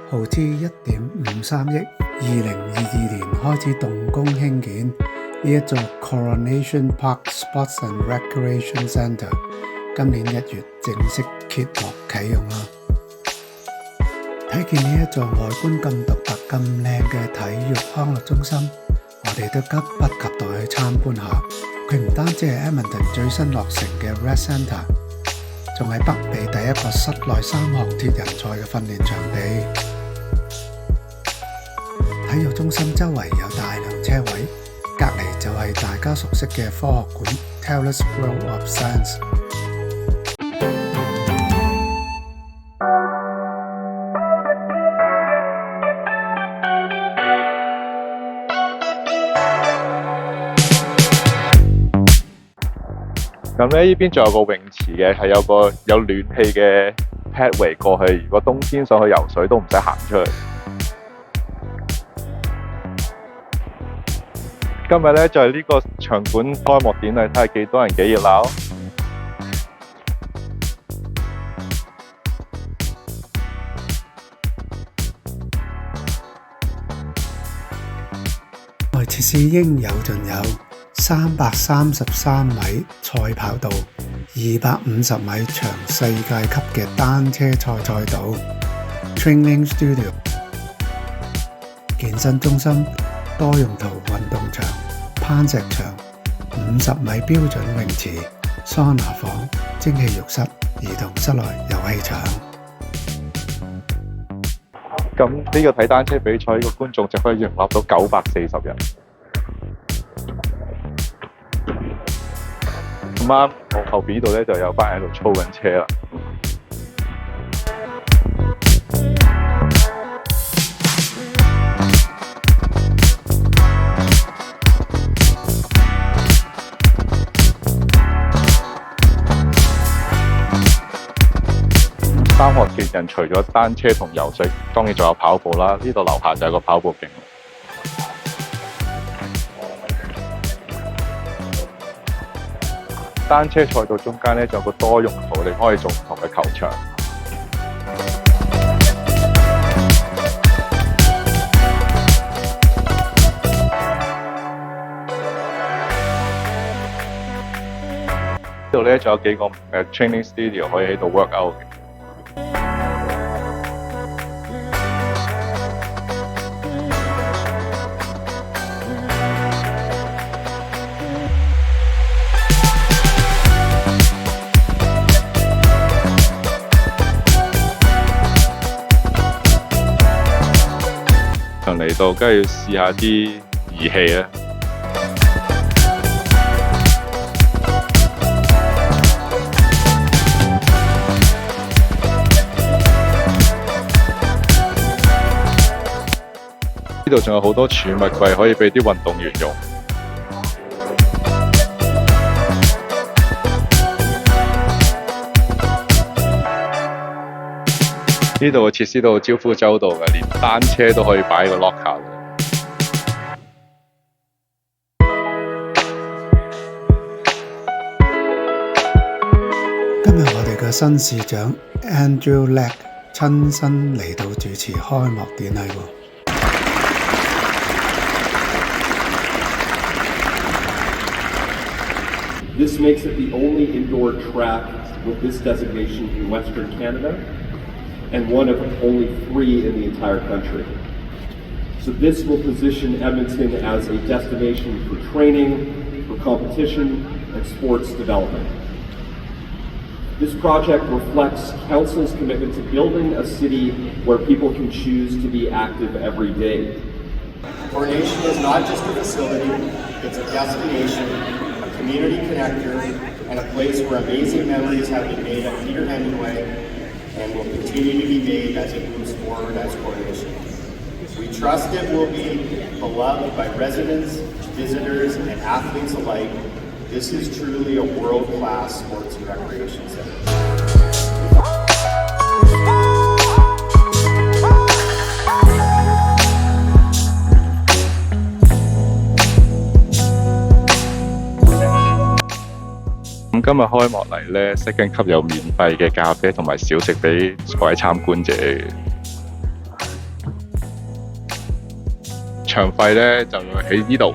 耗資1.53億，2022年開始動工興建呢一座 Coronation Park Sports and Recreation Centre， 今年1月正式揭幕啟用啦。睇見呢一座外觀咁獨特、咁靚嘅體育康樂中心，我哋都急不及待去參觀下。佢唔單止係 Edmonton 最新落成嘅 Rec Centre， 仲係北美第一個室內3項鐵人賽嘅訓練場地。體育中心周圍有大量車位，隔離就係大家熟悉嘅科學館 Taylor's World of Science。咁咧，呢邊仲有個泳池嘅，係有暖氣嘅 pathway 過去。如果冬天上去游水都唔使行出去。今日咧就係呢個場館開幕典禮，睇下幾多人幾熱鬧。內設施應有盡有，333米賽跑道，250米長世界級嘅單車賽道 ，Training Studio、健身中心、多用途運動場、攀石場、50米標準泳池、桑拿房、蒸汽浴室、兒童室內遊戲場。咁呢個睇單車比賽，呢個觀眾就可以容納到940人。咁啱，我後邊呢度咧就有班人喺度操緊車啦。三項鐵人除咗單車同游水，當然仲有跑步啦。呢度樓下就有個跑步徑。單車賽道中間咧，仲有個多用途，你可以做唔同嘅球場。呢度咧仲有幾個training studio 可以喺度 work out 嘅。嚟到，梗係要試下啲儀器啦。呢度仲有好多儲物櫃，可以俾啲運動員用。呢度嘅設施都招呼周到嘅，連單車都可以擺喺個 locker 度。今日我哋嘅新市長 Andrew Leck 親身嚟到主持開幕典禮喎。This makes it the only indoor track with this designation in Western Canada, and one of only 3 in the entire country. So this will position Edmonton as a destination for training, for competition, and sports development. This project reflects Council's commitment to building a city where people can choose to be active every day. Coronation is not just a facility, it's a destination, a community connector, and a place where amazing memories have been made at Peter Hemingway and will continue to be made as it moves forward as Coronation. We trust it will be beloved by residents, visitors, and athletes alike. This is truly a world-class sports and recreation center.咁今日開幕禮咧，Second Cup有免費嘅咖啡同埋小食俾各位參觀者。場費咧就喺呢度。